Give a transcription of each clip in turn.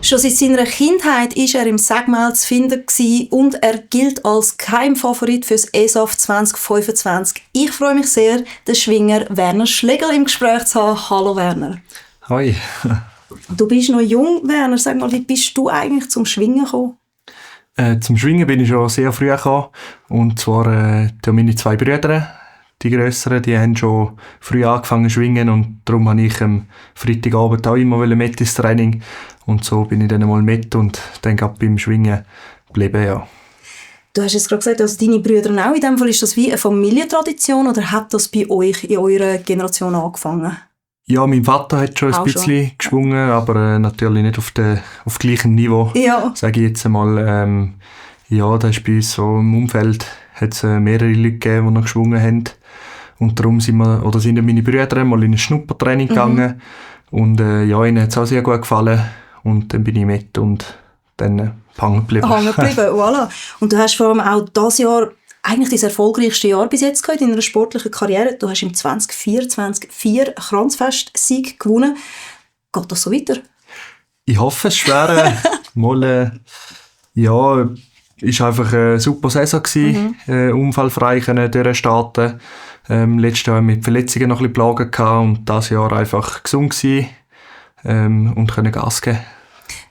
Schon seit seiner Kindheit war er im Sägmehl zu finden und er gilt als Geheimfavorit für das ESAF 2025. Ich freue mich sehr, den Schwinger Werner Schlegel im Gespräch zu haben. Hallo Werner. Hoi. Du bist noch jung, Werner. Sag mal, wie bist du eigentlich zum Schwingen gekommen? Zum Schwingen bin ich schon sehr früh gekommen. Und zwar meine 2 Brüder, die Grösseren, die haben schon früh angefangen zu schwingen. Und darum wollte ich am Freitagabend auch immer mit ins Training. Und so bin ich dann mal mit und dann beim Schwingen geblieben, ja. Du hast jetzt gerade gesagt, also deine Brüder auch. In dem Fall ist das wie eine Familientradition oder hat das bei euch in eurer Generation angefangen? Ja, mein Vater hat schon ein bisschen geschwungen, aber natürlich nicht auf gleichem Niveau, sage ich jetzt einmal. Ja, da ist bei uns so im Umfeld hat's mehrere Leute gegeben, die noch geschwungen haben. Und darum sind meine Brüder mal in ein Schnuppertraining gegangen. Und ihnen hat es auch sehr gut gefallen. Und dann bin ich mit und dann hängen geblieben. Voilà. Und du hast vor allem auch dieses Jahr eigentlich dein erfolgreichste Jahr bis jetzt gehabt in deiner sportlichen Karriere. Du hast im 2024 4 Kranzfest-Siege gewonnen. Geht das so weiter? Ich hoffe es schwer. Ist einfach eine super Saison gewesen. Unfallfrei können durchstarten. Letztes Jahr mit Verletzungen noch ein bisschen Plagen gehabt und dieses Jahr einfach gesund gewesen, und können Gas geben.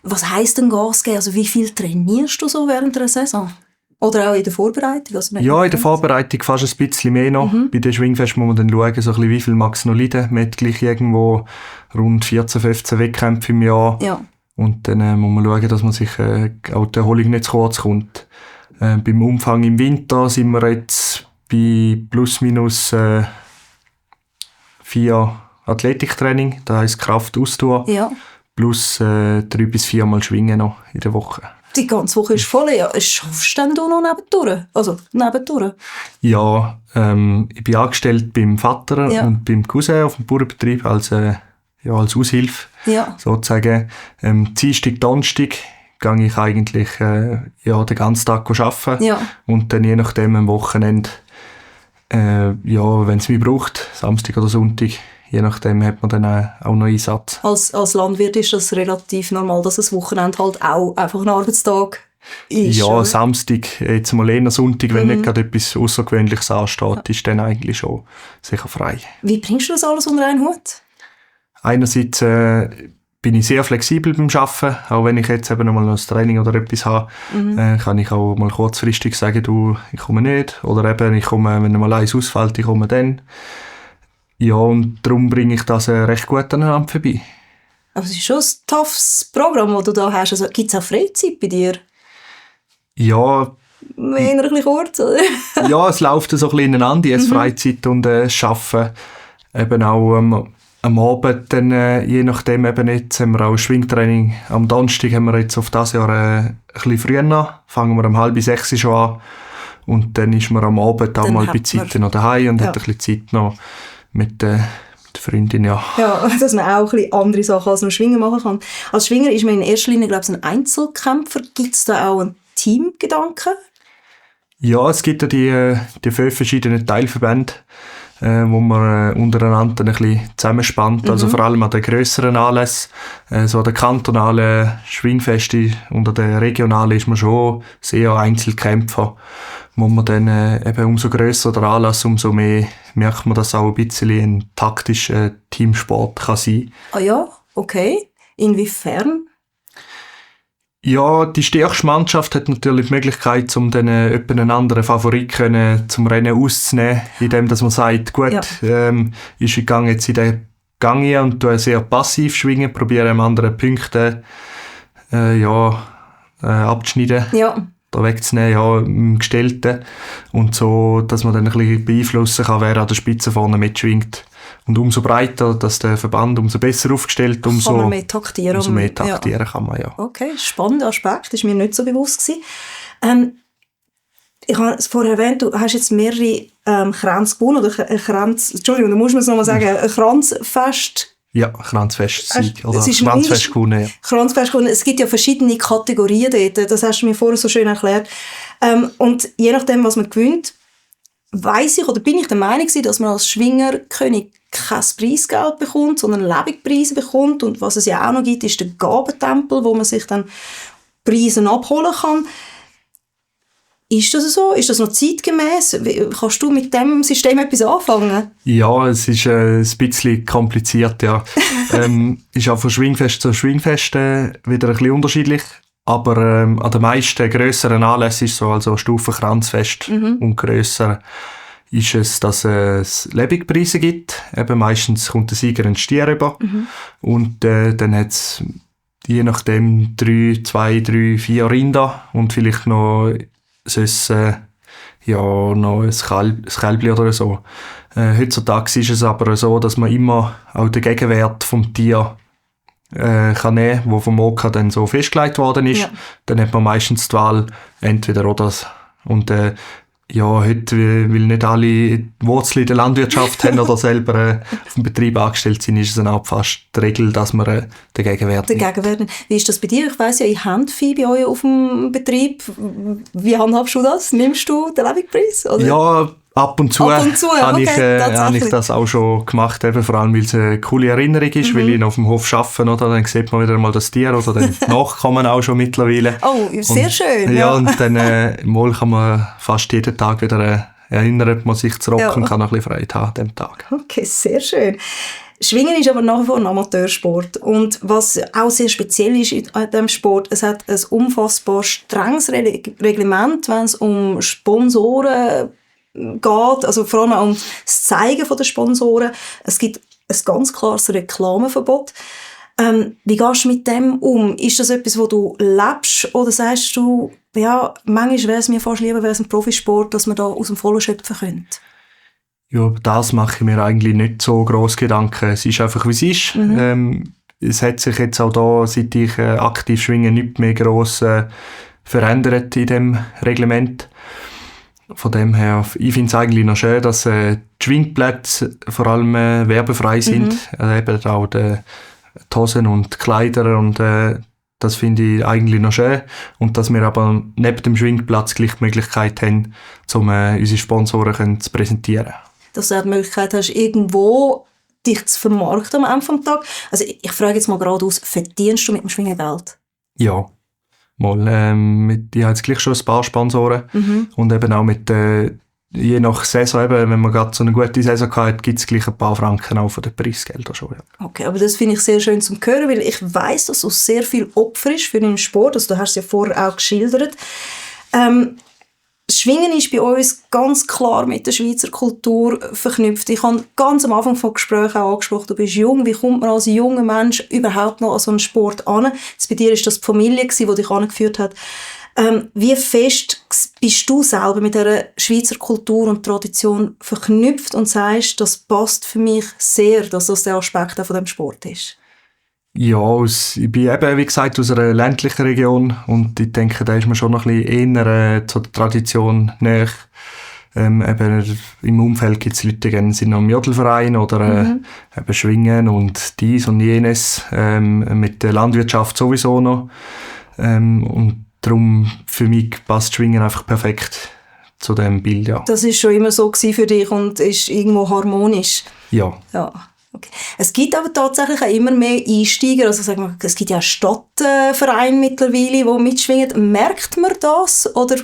Was heisst denn Gas geben? Also wie viel trainierst du so während der Saison? Oder auch in der Vorbereitung? Also ja, in der Vorbereitung fast ein bisschen mehr noch. Bei den Schwingfest muss man dann schauen, so ein bisschen, wie viel mag es noch leiden. Man hat gleich irgendwo rund 14, 15 Wettkämpfe im Jahr. Ja. Und dann muss man schauen, dass man sich auch die Erholung nicht zu kurz kommt. Beim Umfang im Winter sind wir jetzt bei plus minus 4 Athletiktraining, das heisst Kraft, Ausdauer, plus 3 bis 4 Mal Schwingen noch in der Woche. Die ganze Woche ist voll. Ja. Schaffst du denn du noch nebendurch? Ja, ich bin angestellt beim Vater und beim Cousin auf dem Bauernbetrieb als Aushilfe, sozusagen. Dienstag, Donnerstag gehe ich eigentlich den ganzen Tag arbeiten. Ja. Und dann je nachdem am Wochenende, wenn es mich braucht, Samstag oder Sonntag, je nachdem hat man dann auch noch Einsatz. Als Landwirt ist das relativ normal, dass das Wochenende halt auch einfach ein Arbeitstag ist? Ja, oder? Samstag, jetzt mal eher Sonntag, wenn nicht gerade etwas Außergewöhnliches ansteht, ist dann eigentlich schon sicher frei. Wie bringst du das alles unter einen Hut? Einerseits bin ich sehr flexibel beim Arbeiten, auch wenn ich jetzt eben noch mal ein Training oder etwas habe, kann ich auch mal kurzfristig sagen, du, ich komme nicht, oder eben, ich komme, wenn mal eins ausfällt, ich komme dann. Ja, und darum bringe ich das recht gut aneinander vorbei. Aber es ist schon ein toughes Programm, das du da hast. Also, gibt es auch Freizeit bei dir? Ja. Eher ein bisschen kurz, oder? Ja, es läuft so ein bisschen ineinander, jetzt Freizeit und Arbeiten. Eben auch am Abend, dann, je nachdem, eben jetzt haben wir auch Schwingtraining. Am Donnerstag haben wir jetzt auf dieses Jahr ein bisschen früher an. Fangen wir um 5:30 schon an. Und dann ist man am Abend auch dann mal bei Zeit noch daheim und hat ein bisschen Zeit noch mit der Freundin, ja. Ja, dass man auch ein bisschen andere Sachen als nur Schwingen machen kann. Als Schwinger ist man in erster Linie, glaube ich, ein Einzelkämpfer. Gibt es da auch einen Teamgedanken? Ja, es gibt ja die 5 verschiedenen Teilverbände, wo man untereinander ein bisschen zusammenspannt. Also vor allem an den grösseren Anlässen, so an den kantonalen Schwingfesten und an den regionalen ist man schon sehr Einzelkämpfer. Wo man dann eben umso grösser der Anlass, umso mehr merkt man, dass auch ein bisschen ein taktischer Teamsport kann sein. Ah ja, okay. Inwiefern? Ja, die stärkste Mannschaft hat natürlich die Möglichkeit, um dann einen anderen Favorit zum Rennen auszunehmen, indem dass man sagt, gut, ich gehe jetzt in den Gang hier und sehr passiv schwingen, probiere am anderen Punkte abzuschneiden. Ja. Da wegzunehmen, im Gestellten. Und so, dass man dann ein bisschen beeinflussen kann, wer an der Spitze vorne mitschwingt. Und umso breiter, dass der Verband umso besser aufgestellt, umso mehr taktieren kann man, ja. Okay, spannender Aspekt, das war mir nicht so bewusst gewesen. Ich habe es vorher erwähnt, du hast jetzt mehrere Kränze gewonnen, oder Entschuldigung, da muss man es nochmal sagen, ein Kranzfest. Ja, Kranzfest-Sieg oder Kranzfest gewonnen. Ja. Kranzfest gewonnen. Es gibt ja verschiedene Kategorien dort, das hast du mir vorher so schön erklärt. Und je nachdem, was man gewinnt, weiss ich oder bin ich der Meinung, dass man als Schwingerkönig kein Preisgeld bekommt, sondern Lebenspreise bekommt. Und was es ja auch noch gibt, ist der Gabentempel, wo man sich dann Preise abholen kann. Ist das so? Ist das noch zeitgemäß? Kannst du mit dem System etwas anfangen? Ja, es ist ein bisschen kompliziert, ja. Ist auch von Schwingfest zu Schwingfest wieder ein bisschen unterschiedlich. Aber an den meisten grösseren Anlässen ist so, also Stufenkranzfest und grösser, ist es, dass es Lebenspreise gibt. Eben meistens kommt der Sieger einen Stier rüber. Und dann hat es je nachdem 2, 3, 4 Rinder und vielleicht noch noch ein Kälbchen oder so. Heutzutage ist es aber so, dass man immer auch den Gegenwert vom Tier kann nehmen, wo vom Oka dann so festgelegt worden ist. Ja. Dann hat man meistens die Wahl, entweder oder. Und heute, weil nicht alle Wurzeln in der Landwirtschaft haben oder selber auf dem Betrieb angestellt sind, ist es dann auch fast die Regel, dass man den Gegenwert nimmt. Wie ist das bei dir? Ich weiss ja, ihr habt Vieh bei euch auf dem Betrieb. Wie handhabst du das? Nimmst du den Lebenspreis? Oder? Ja, ab und zu habe ich das auch schon gemacht, eben, vor allem weil es eine coole Erinnerung ist, weil ich auf dem Hof arbeite, oder? Dann sieht man wieder mal das Tier oder den Nachkommen auch schon mittlerweile. Oh, sehr schön. Ja, und dann mal kann man fast jeden Tag wieder erinnert man sich zurück und kann noch ein bisschen Freude haben an diesem Tag. Okay, sehr schön. Schwingen ist aber nach wie vor ein Amateursport. Und was auch sehr speziell ist in diesem Sport, es hat ein unfassbar strenges Reglement, wenn es um Sponsoren geht, also vor allem auch um das Zeigen der Sponsoren. Es gibt ein ganz klares Reklameverbot. Wie gehst du mit dem um? Ist das etwas, wo du lebst? Oder sagst du, ja, manchmal wäre es mir fast lieber, wäre es ein Profisport, dass man da aus dem Vollen schöpfen könnte? Ja, das mache ich mir eigentlich nicht so gross Gedanken. Es ist einfach, wie es ist. Es hat sich jetzt auch da, seit ich aktiv schwinge, nicht mehr gross verändert in dem Reglement. Von dem her, ich finde es eigentlich noch schön, dass die Schwingplätze vor allem werbefrei sind. Eben auch die Hosen und die Kleider und das finde ich eigentlich noch schön. Und dass wir aber neben dem Schwingplatz gleich die Möglichkeit haben, um unsere Sponsoren zu präsentieren. Dass du die Möglichkeit hast, irgendwo dich zu vermarkten am Ende des Tages. Also ich frage jetzt mal geradeaus, verdienst du mit dem Schwingen Geld? Ja. Mal, ich habe jetzt gleich schon ein paar Sponsoren und eben auch mit je nach Saison, eben, wenn man gerade so eine gute Saison hat, gibt es gleich ein paar Franken auch von den Preisgeldern schon. Ja. Okay, aber das finde ich sehr schön zu hören, weil ich weiss, dass du sehr viel Opfer ist für den Sport, also du hast es ja vorher auch geschildert. Schwingen ist bei uns ganz klar mit der Schweizer Kultur verknüpft. Ich habe ganz am Anfang des Gesprächs auch angesprochen, du bist jung. Wie kommt man als junger Mensch überhaupt noch an so einen Sport an? Jetzt bei dir war das die Familie, die dich angeführt hat. Wie fest bist du selber mit dieser Schweizer Kultur und Tradition verknüpft und sagst, das passt für mich sehr, dass das der Aspekt auch von diesem Sport ist? Ja, ich bin eben, wie gesagt, aus einer ländlichen Region und ich denke, da ist man schon noch ein bisschen eher zur Tradition näher. Eben im Umfeld gibt es Leute, die sind noch im Jodelverein oder eben Schwingen und dies und jenes, mit der Landwirtschaft sowieso noch. Und darum, für mich passt Schwingen einfach perfekt zu diesem Bild, ja. Das war schon immer so für dich und ist irgendwo harmonisch? Ja. Okay. Es gibt aber tatsächlich auch immer mehr Einsteiger, also sagen wir, es gibt ja Stadtvereine mittlerweile, die mitschwingen. Merkt man das oder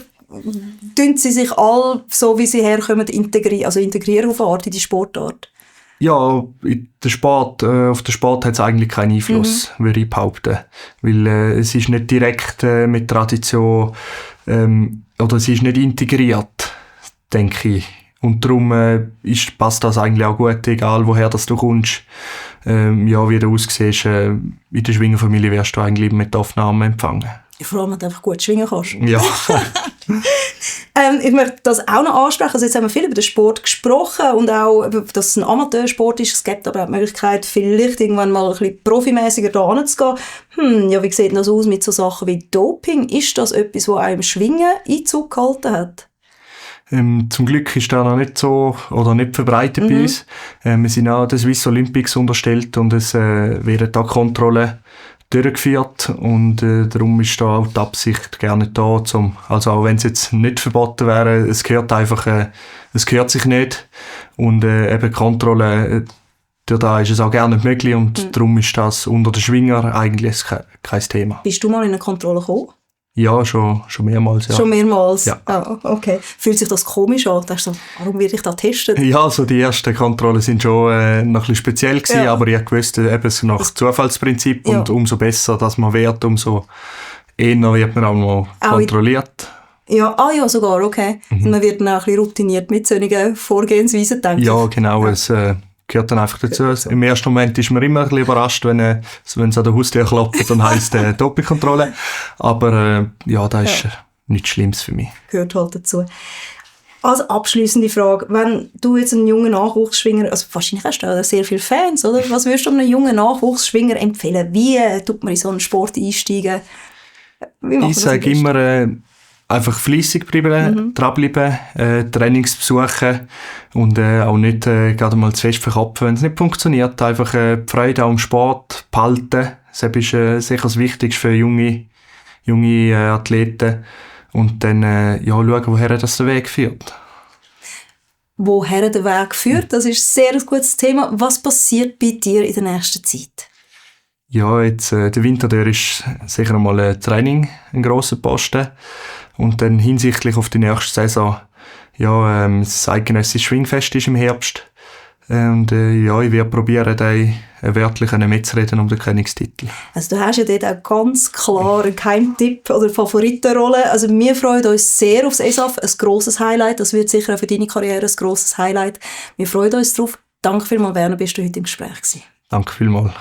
tun sie sich alle, so wie sie herkommen, integrieren auf eine Art in die Sportart? Ja, auf den Sport hat es eigentlich keinen Einfluss, würde ich behaupten. Weil es ist nicht direkt mit Tradition oder es ist nicht integriert, denke ich. Und darum passt das eigentlich auch gut, egal woher das du kommst. Wie du aussiehst, in der Schwingerfamilie wirst du eigentlich mit Aufnahme empfangen. Vor allem, wenn du einfach gut schwingen kannst. Ja. Ich möchte das auch noch ansprechen. Also jetzt haben wir viel über den Sport gesprochen und auch, dass es ein Amateursport ist. Es gibt aber auch die Möglichkeit, vielleicht irgendwann mal ein bisschen profimässiger da hinzugehen. Wie sieht das aus mit so Sachen wie Doping? Ist das etwas, das einem Schwingen Einzug gehalten hat? Zum Glück ist das noch nicht so oder nicht verbreitet bei uns. Wir sind auch der Swiss Olympics unterstellt und es werden da Kontrollen durchgeführt und darum ist da auch die Absicht gerne da, also auch wenn es jetzt nicht verboten wäre, es gehört einfach, es gehört sich nicht und eben Kontrollen durch da ist es auch gerne nicht möglich und darum ist das unter den Schwinger eigentlich kein Thema. Bist du mal in eine Kontrolle gekommen? Ja, schon mehrmals, ja. Schon mehrmals? Ja. Ah, okay. Fühlt sich das komisch an? Denkst du so, warum werde ich da getestet? Ja, so die ersten Kontrollen sind schon noch ein bisschen speziell gewesen, aber ich wusste eben nach Zufallsprinzip und umso besser, dass man wird, umso eher wird man auch mal kontrolliert. Ja, sogar, okay. Und man wird dann auch ein bisschen routiniert mit solchen Vorgehensweisen, denke ich. Ja, genau, es gehört dann einfach dazu. Im ersten Moment ist man immer ein bisschen überrascht, wenn es an der Haustür klopft, dann heisst Doppelkontrolle. Aber das ist nichts Schlimmes für mich. Gehört halt dazu. Also abschliessende Frage, wenn du jetzt einen jungen Nachwuchsschwinger, also wahrscheinlich hast du auch sehr viele Fans, oder? Was würdest du einem jungen Nachwuchsschwinger empfehlen? Wie tut man in so einen Sport einsteigen? Ich sage immer, einfach fleissig bleiben, dranbleiben, Trainings besuchen und auch nicht gerade mal zu fest verkopfen, wenn es nicht funktioniert. Einfach die Freude am Sport behalten. Das ist sicher das Wichtigste für junge Athleten. Und dann schauen, woher das der Weg führt. Woher der Weg führt, das ist sehr ein gutes Thema. Was passiert bei dir in der nächsten Zeit? Ja, jetzt der Winter, der ist sicher einmal ein Training, ein grosser Posten. Und dann hinsichtlich auf die nächste Saison, das eidgenössische Schwingfest ist im Herbst. Und ich werde probieren, da wörtlich mitzureden um den Königstitel. Also du hast ja dort auch ganz klar einen Geheimtipp oder Favoritenrolle. Also wir freuen uns sehr aufs ESAF, ein grosses Highlight. Das wird sicher auch für deine Karriere ein grosses Highlight. Wir freuen uns drauf. Danke vielmals, Werner, bist du heute im Gespräch gewesen. Danke vielmals.